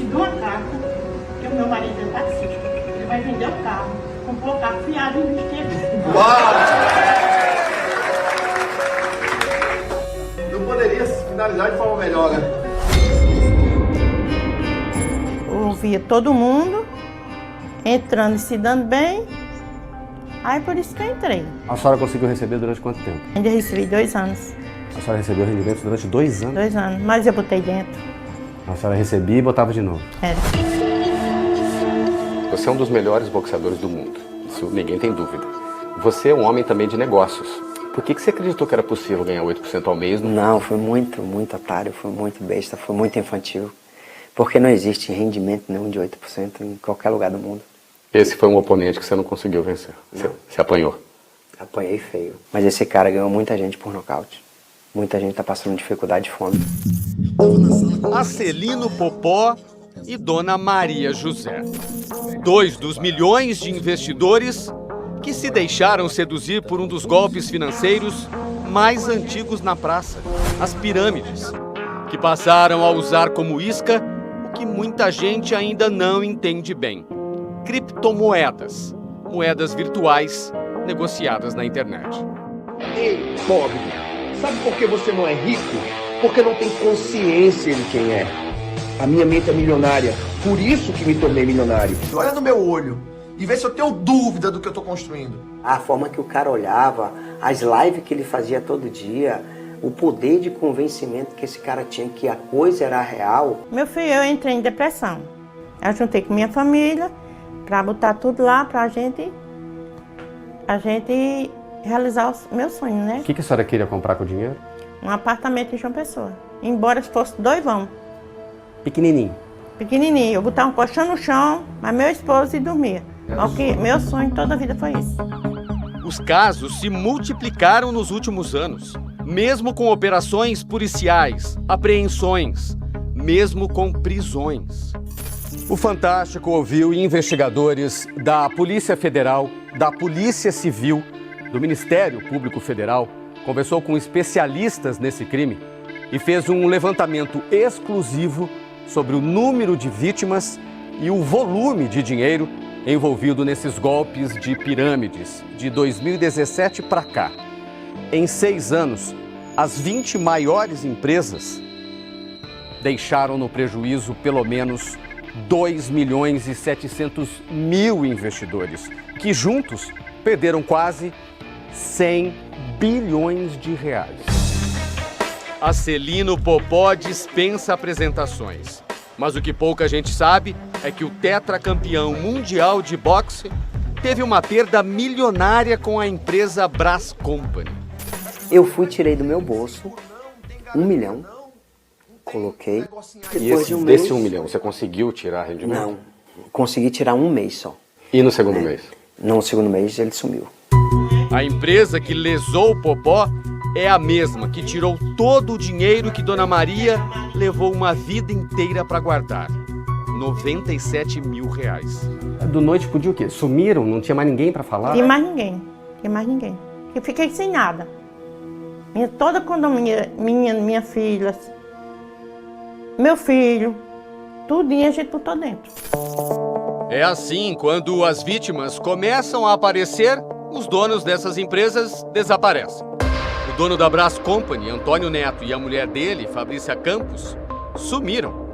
recebi uma carta que o meu marido é taxista. Ele vai vender o carro, comprou o carro fiado e investir aqui. Uau! Não poderia finalizar de forma melhor, né? Eu via todo mundo entrando e se dando bem. Aí por isso que eu entrei. A senhora conseguiu receber durante quanto tempo? Ainda recebi 2 anos. A senhora recebeu rendimentos durante 2 anos? 2 anos, mas eu botei dentro. A senhora recebia e botava de novo? Era. Você é um dos melhores boxeadores do mundo, isso ninguém tem dúvida. Você é um homem também de negócios. Por que você acreditou que era possível ganhar 8% ao mês? Não, foi muito otário, foi muito besta, foi muito infantil. Porque não existe rendimento nenhum de 8% em qualquer lugar do mundo. Esse foi um oponente que você não conseguiu vencer. Você apanhou. Apanhei feio. Mas esse cara ganhou muita gente por nocaute. Muita gente tá passando dificuldade e fome. Acelino Popó e Dona Maria José. 2 dos milhões de investidores que se deixaram seduzir por um dos golpes financeiros mais antigos na praça, as pirâmides, que passaram a usar como isca o que muita gente ainda não entende bem: criptomoedas, moedas virtuais negociadas na internet. Ei, pobre, sabe por que você não é rico? Porque não tem consciência de quem é. A minha mente é milionária, por isso que me tornei milionário. Olha no meu olho e vê se eu tenho dúvida do que eu tô construindo. A forma que o cara olhava, as lives que ele fazia todo dia, o poder de convencimento que esse cara tinha que a coisa era real. Meu filho, eu entrei em depressão. Eu juntei com minha família para botar tudo lá pra gente realizar o meu sonho, né? O que a senhora queria comprar com o dinheiro? Um apartamento em João Pessoa. Embora fosse 2 vão. Pequenininho. Pequenininho. Eu botava um colchão no chão, mas meu esposo e dormia. Meu sonho toda a vida foi isso. Os casos se multiplicaram nos últimos anos, mesmo com operações policiais, apreensões, mesmo com prisões. O Fantástico ouviu investigadores da Polícia Federal, da Polícia Civil, do Ministério Público Federal, conversou com especialistas nesse crime e fez um levantamento exclusivo sobre o número de vítimas e o volume de dinheiro envolvido nesses golpes de pirâmides de 2017 para cá. Em 6 anos, as 20 maiores empresas deixaram no prejuízo pelo menos 2.700.000 investidores, que juntos perderam quase 100 bilhões de reais. Acelino Popó dispensa apresentações. Mas o que pouca gente sabe é que o tetracampeão mundial de boxe teve uma perda milionária com a empresa Brás Company. Eu tirei do meu bolso 1 milhão, coloquei. Depois de um mês, Desse 1 milhão, você conseguiu tirar rendimento? Não, consegui tirar 1 mês só. E no segundo mês? No segundo mês ele sumiu. A empresa que lesou o Popó é a mesma que tirou todo o dinheiro que Dona Maria levou uma vida inteira para guardar. 97 mil reais. Do noite pro dia o quê? Sumiram? Não tinha mais ninguém para falar? Tinha mais ninguém. Eu fiquei sem nada. Toda a condomínio, minha filha, meu filho, tudinho a gente botou dentro. É assim, quando as vítimas começam a aparecer, os donos dessas empresas desaparecem. O dono da Brás Company, Antônio Neto, e a mulher dele, Fabrícia Campos, sumiram.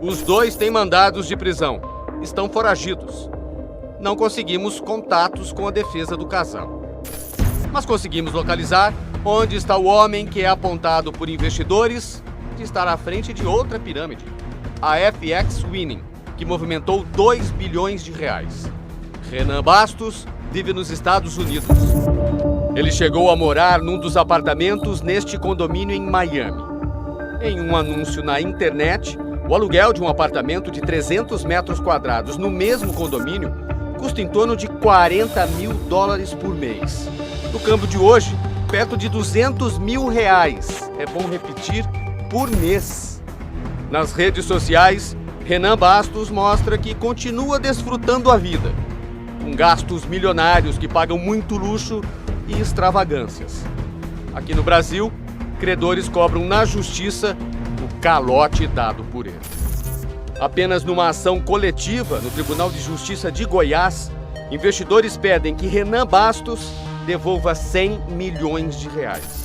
Os 2 têm mandados de prisão, estão foragidos. Não conseguimos contatos com a defesa do casal. Mas conseguimos localizar onde está o homem que é apontado por investidores de estar à frente de outra pirâmide, a FX Winning, que movimentou 2 bilhões de reais. Renan Bastos vive nos Estados Unidos. Ele chegou a morar num dos apartamentos neste condomínio em Miami. Em um anúncio na internet, o aluguel de um apartamento de 300 metros quadrados no mesmo condomínio custa em torno de $40 mil por mês. No câmbio de hoje, perto de R$200 mil. É bom repetir, por mês. Nas redes sociais, Renan Bastos mostra que continua desfrutando a vida, com gastos milionários que pagam muito luxo e extravagâncias. Aqui no Brasil, credores cobram na justiça o calote dado por ele. Apenas numa ação coletiva no Tribunal de Justiça de Goiás, investidores pedem que Renan Bastos devolva 100 milhões de reais.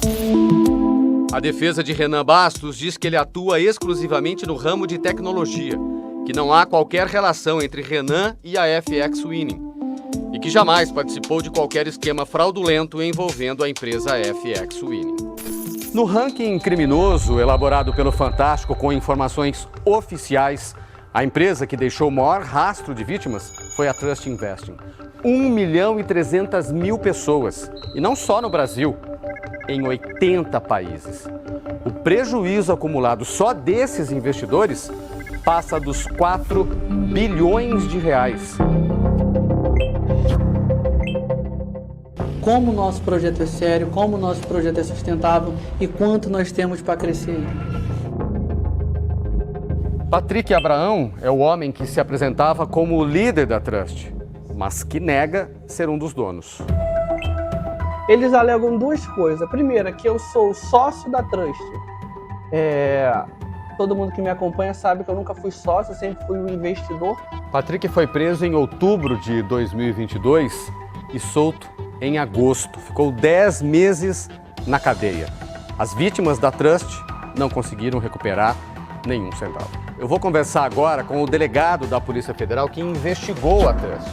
A defesa de Renan Bastos diz que ele atua exclusivamente no ramo de tecnologia, que não há qualquer relação entre Renan e a FX Winning e que jamais participou de qualquer esquema fraudulento envolvendo a empresa FX Winning. No ranking criminoso elaborado pelo Fantástico com informações oficiais, a empresa que deixou o maior rastro de vítimas foi a Trust Investing. 1.300.000 pessoas, e não só no Brasil, em 80 países. O prejuízo acumulado só desses investidores passa dos 4 bilhões de reais. Como o nosso projeto é sério, como o nosso projeto é sustentável e quanto nós temos para crescer. Patrick Abraão é o homem que se apresentava como o líder da Trust, mas que nega ser um dos donos. Eles alegam duas coisas. A primeira, que eu sou sócio da Trust. Todo mundo que me acompanha sabe que eu nunca fui sócio, eu sempre fui um investidor. Patrick foi preso em outubro de 2022 e solto em agosto. Ficou 10 meses na cadeia. As vítimas da Trust não conseguiram recuperar nenhum centavo. Eu vou conversar agora com o delegado da Polícia Federal que investigou a Trust.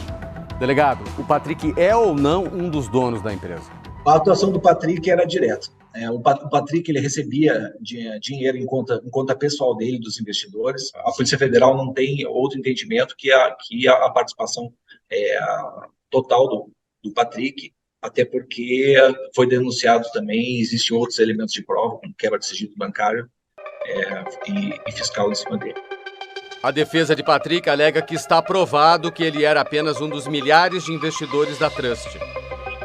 Delegado, o Patrick é ou não um dos donos da empresa? A atuação do Patrick era direta. O Patrick ele recebia dinheiro em conta pessoal dele, dos investidores. A Polícia Federal não tem outro entendimento que a participação total do Patrick, até porque foi denunciado também, existem outros elementos de prova, como quebra de sigilo bancário e fiscal em cima dele. A defesa de Patrick alega que está provado que ele era apenas um dos milhares de investidores da Trust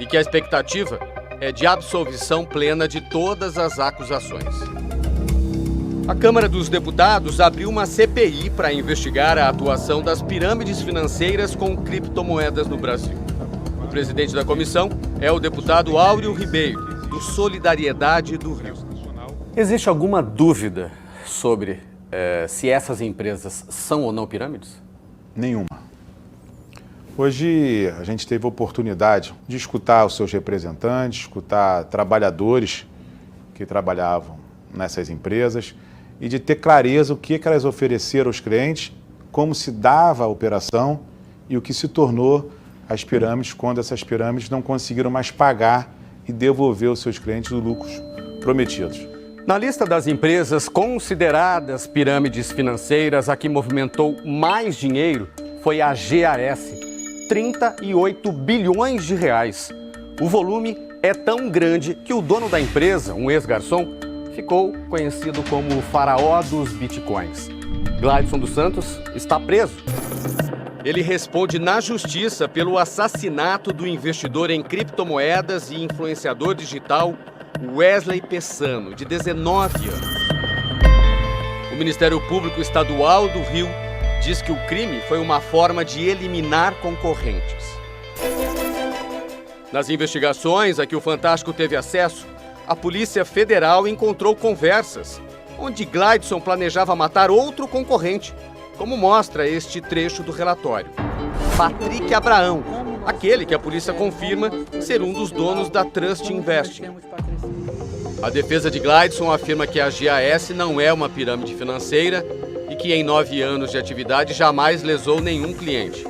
e que a expectativa é de absolvição plena de todas as acusações. A Câmara dos Deputados abriu uma CPI para investigar a atuação das pirâmides financeiras com criptomoedas no Brasil. O presidente da comissão é o deputado Áureo Ribeiro, do Solidariedade do Rio. Existe alguma dúvida sobre se essas empresas são ou não pirâmides? Nenhuma. Hoje a gente teve a oportunidade de escutar os seus representantes, escutar trabalhadores que trabalhavam nessas empresas e de ter clareza o que elas ofereceram aos clientes, como se dava a operação e o que se tornou as pirâmides quando essas pirâmides não conseguiram mais pagar e devolver aos seus clientes os lucros prometidos. Na lista das empresas consideradas pirâmides financeiras, a que movimentou mais dinheiro foi a GAS, 38 bilhões de reais. O volume é tão grande que o dono da empresa, um ex-garçom, ficou conhecido como o faraó dos bitcoins. Gladson dos Santos está preso. Ele responde na justiça pelo assassinato do investidor em criptomoedas e influenciador digital Wesley Pessano, de 19 anos. O Ministério Público Estadual do Rio diz que o crime foi uma forma de eliminar concorrentes. Nas investigações a que o Fantástico teve acesso, a Polícia Federal encontrou conversas onde Gladson planejava matar outro concorrente, como mostra este trecho do relatório. Patrick Abraão, aquele que a polícia confirma ser um dos donos da Trust Investing. A defesa de Gladson afirma que a GAS não é uma pirâmide financeira e que em 9 anos de atividade jamais lesou nenhum cliente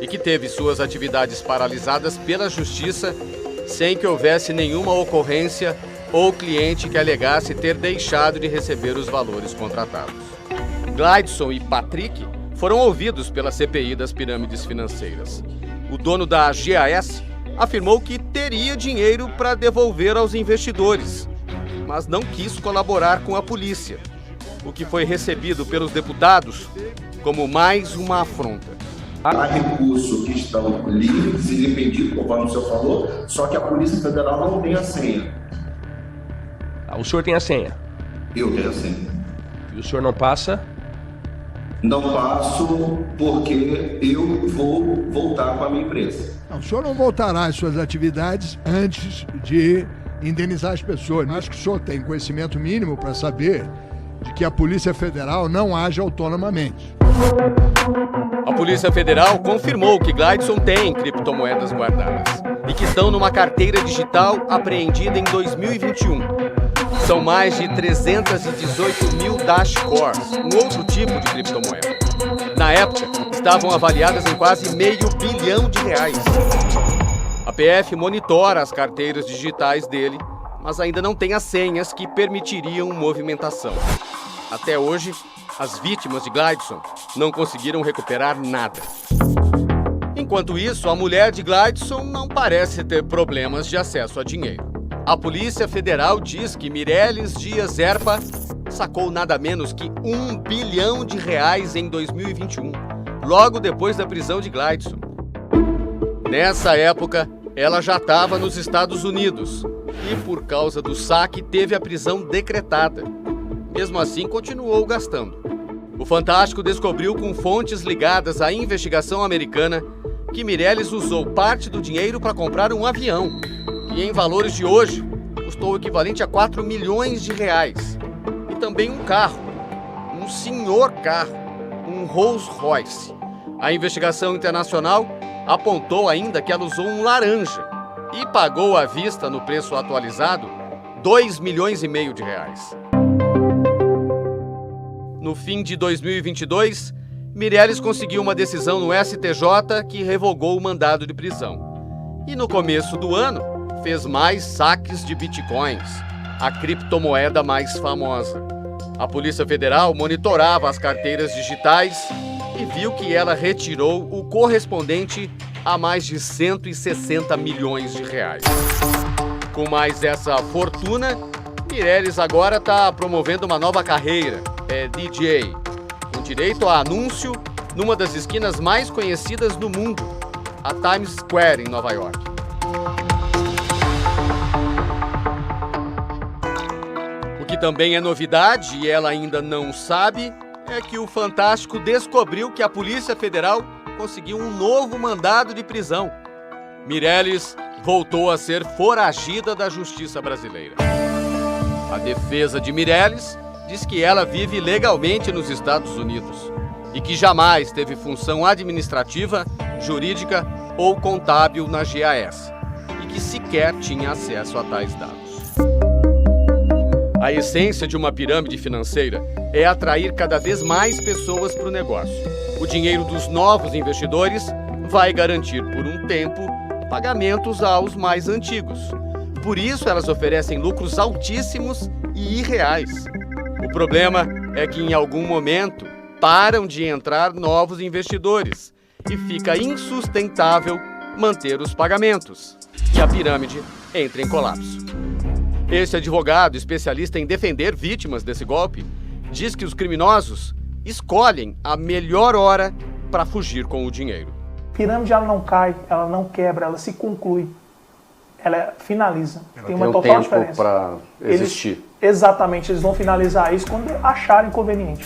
e que teve suas atividades paralisadas pela justiça sem que houvesse nenhuma ocorrência ou cliente que alegasse ter deixado de receber os valores contratados. Gladson e Patrick foram ouvidos pela CPI das pirâmides financeiras. O dono da GAS afirmou que teria dinheiro para devolver aos investidores, mas não quis colaborar com a polícia, o que foi recebido pelos deputados como mais uma afronta. Há recursos que estão livres e impedidos, conforme o senhor falou, só que a Polícia Federal não tem a senha. O senhor tem a senha? Eu tenho a senha. E o senhor não passa? Não passo porque eu vou voltar com a minha empresa. Não, o senhor não voltará às suas atividades antes de indenizar as pessoas. Acho que o senhor tem conhecimento mínimo para saber de que a Polícia Federal não age autonomamente. A Polícia Federal confirmou que Gleidson tem criptomoedas guardadas e que estão numa carteira digital apreendida em 2021. São mais de 318 mil Dashcores, um outro tipo de criptomoeda. Na época, estavam avaliadas em quase R$500 bilhão. A PF monitora as carteiras digitais dele, mas ainda não tem as senhas que permitiriam movimentação. Até hoje, as vítimas de Gleidson não conseguiram recuperar nada. Enquanto isso, a mulher de Gleidson não parece ter problemas de acesso a dinheiro. A Polícia Federal diz que Mireles Dias Erpa sacou nada menos que R$1 bilhão em 2021, logo depois da prisão de Gleidson. Nessa época, ela já estava nos Estados Unidos e, por causa do saque, teve a prisão decretada. Mesmo assim, continuou gastando. O Fantástico descobriu com fontes ligadas à investigação americana que Mireles usou parte do dinheiro para comprar um avião, que em valores de hoje custou o equivalente a R$4 milhões. E também um carro, um senhor carro, um Rolls Royce. A investigação internacional apontou ainda que ela usou um laranja e pagou à vista, no preço atualizado, R$2,5 milhões. No fim de 2022, Mireles conseguiu uma decisão no STJ que revogou o mandado de prisão. E no começo do ano, fez mais saques de bitcoins, a criptomoeda mais famosa. A Polícia Federal monitorava as carteiras digitais e viu que ela retirou o correspondente a mais de R$160 milhões. Com mais essa fortuna, Mireles agora está promovendo uma nova carreira, DJ, com direito a anúncio numa das esquinas mais conhecidas do mundo, a Times Square, em Nova York. O que também é novidade, e ela ainda não sabe, é que o Fantástico descobriu que a Polícia Federal conseguiu um novo mandado de prisão. Mireles voltou a ser foragida da justiça brasileira. A defesa de Mireles diz que ela vive legalmente nos Estados Unidos e que jamais teve função administrativa, jurídica ou contábil na GAS e que sequer tinha acesso a tais dados. A essência de uma pirâmide financeira é atrair cada vez mais pessoas para o negócio. O dinheiro dos novos investidores vai garantir por um tempo pagamentos aos mais antigos. Por isso elas oferecem lucros altíssimos e irreais. O problema é que em algum momento param de entrar novos investidores e fica insustentável manter os pagamentos. E a pirâmide entra em colapso. Esse advogado, especialista em defender vítimas desse golpe, diz que os criminosos escolhem a melhor hora para fugir com o dinheiro. A pirâmide ela não cai, ela não quebra, ela se conclui. Ela finaliza. Tem uma total diferença. Para existir. Exatamente, eles vão finalizar isso quando acharem conveniente.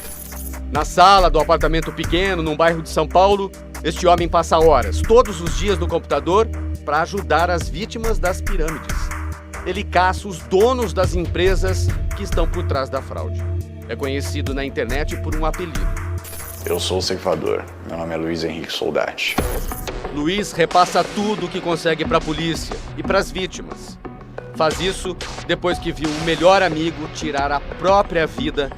Na sala do apartamento pequeno, num bairro de São Paulo, este homem passa horas, todos os dias no computador, para ajudar as vítimas das pirâmides. Ele caça os donos das empresas que estão por trás da fraude. É conhecido na internet por um apelido. Eu sou o ceifador. Meu nome é Luiz Henrique Soldati. Luiz repassa tudo o que consegue para a polícia e para as vítimas. Faz isso depois que viu o melhor amigo tirar a própria vida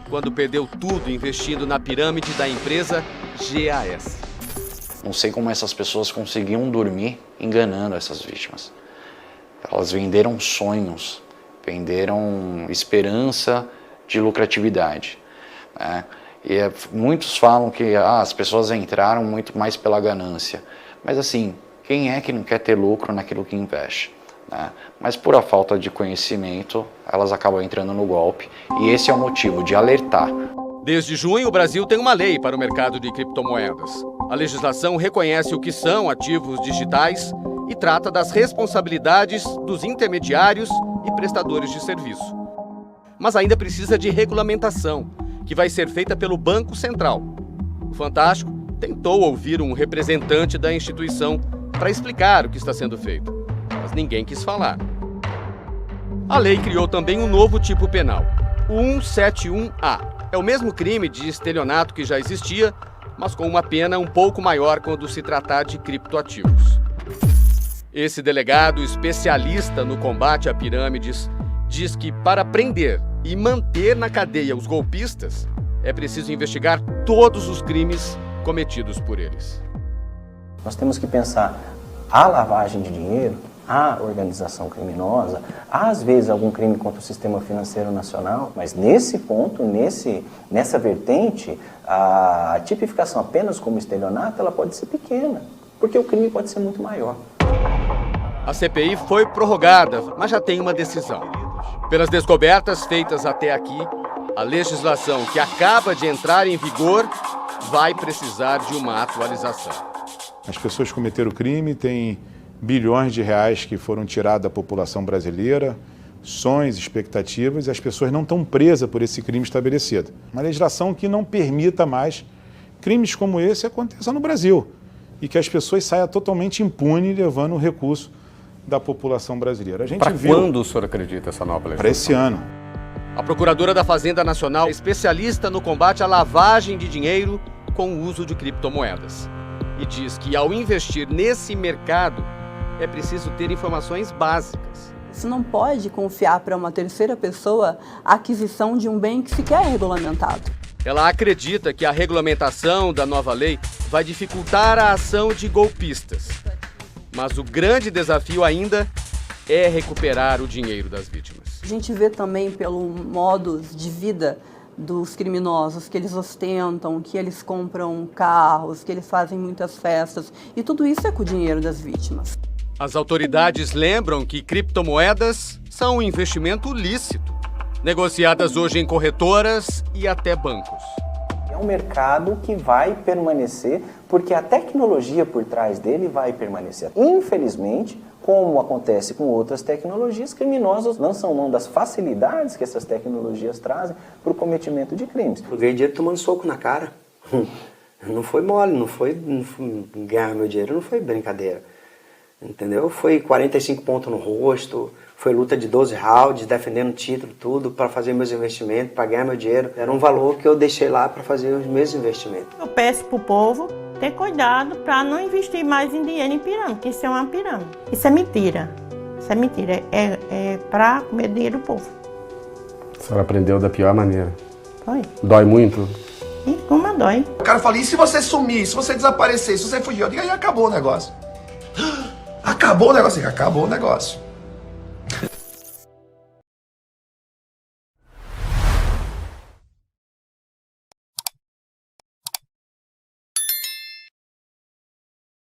quando perdeu tudo investindo na pirâmide da empresa GAS. Não sei como essas pessoas conseguiam dormir enganando essas vítimas. Elas venderam sonhos, venderam esperança de lucratividade, né? E muitos falam que as pessoas entraram muito mais pela ganância. Mas assim, quem é que não quer ter lucro naquilo que investe? Né? Mas por a falta de conhecimento, elas acabam entrando no golpe. E esse é o motivo de alertar. Desde junho, o Brasil tem uma lei para o mercado de criptomoedas. A legislação reconhece o que são ativos digitais e trata das responsabilidades dos intermediários e prestadores de serviço. Mas ainda precisa de regulamentação, que vai ser feita pelo Banco Central. O Fantástico tentou ouvir um representante da instituição para explicar o que está sendo feito, mas ninguém quis falar. A lei criou também um novo tipo penal, o 171A, É o mesmo crime de estelionato que já existia, mas com uma pena um pouco maior quando se tratar de criptoativos. Esse delegado especialista no combate a pirâmides diz que para prender e manter na cadeia os golpistas, é preciso investigar todos os crimes cometidos por eles. Nós temos que pensar a lavagem de dinheiro, a organização criminosa, às vezes algum crime contra o sistema financeiro nacional, mas nesse ponto, nessa vertente, a tipificação apenas como estelionato, ela pode ser pequena, porque o crime pode ser muito maior. A CPI foi prorrogada, mas já tem uma decisão. Pelas descobertas feitas até aqui, a legislação que acaba de entrar em vigor vai precisar de uma atualização. As pessoas cometeram o crime, tem bilhões de reais que foram tirados da população brasileira, sonhos, expectativas, e as pessoas não estão presas por esse crime estabelecido. Uma legislação que não permita mais crimes como esse aconteçam no Brasil e que as pessoas saiam totalmente impunes levando o recurso da população brasileira. Para quando o senhor acredita essa nova legislação? Para esse ano. A Procuradora da Fazenda Nacional é especialista no combate à lavagem de dinheiro com o uso de criptomoedas. E diz que ao investir nesse mercado é preciso ter informações básicas. Você não pode confiar para uma terceira pessoa a aquisição de um bem que sequer é regulamentado. Ela acredita que a regulamentação da nova lei vai dificultar a ação de golpistas. Mas o grande desafio ainda é recuperar o dinheiro das vítimas. A gente vê também pelo modus de vida dos criminosos, que eles ostentam, que eles compram carros, que eles fazem muitas festas. E tudo isso é com o dinheiro das vítimas. As autoridades lembram que criptomoedas são um investimento lícito, negociadas hoje em corretoras e até bancos. É um mercado que vai permanecer, porque a tecnologia por trás dele vai permanecer. Infelizmente, como acontece com outras tecnologias, criminosos lançam mão das facilidades que essas tecnologias trazem para o cometimento de crimes. Eu ganhei dinheiro tomando soco na cara. Não foi mole, não foi ganhar meu dinheiro, não foi brincadeira. Entendeu? Foi 45 pontos no rosto, foi luta de 12 rounds, defendendo título, tudo, para fazer meus investimentos, para ganhar meu dinheiro. Era um valor que eu deixei lá para fazer os meus investimentos. Eu peço para o povo ter cuidado para não investir mais em dinheiro em pirâmide, porque isso é uma pirâmide. Isso é mentira. Isso é mentira. É para comer dinheiro do povo. A senhora aprendeu da pior maneira. Foi. Dói muito? E como dói. O cara fala, e se você sumir, se você desaparecer, se você fugir? Eu digo, aí acabou o negócio. Acabou o negócio? Acabou o negócio.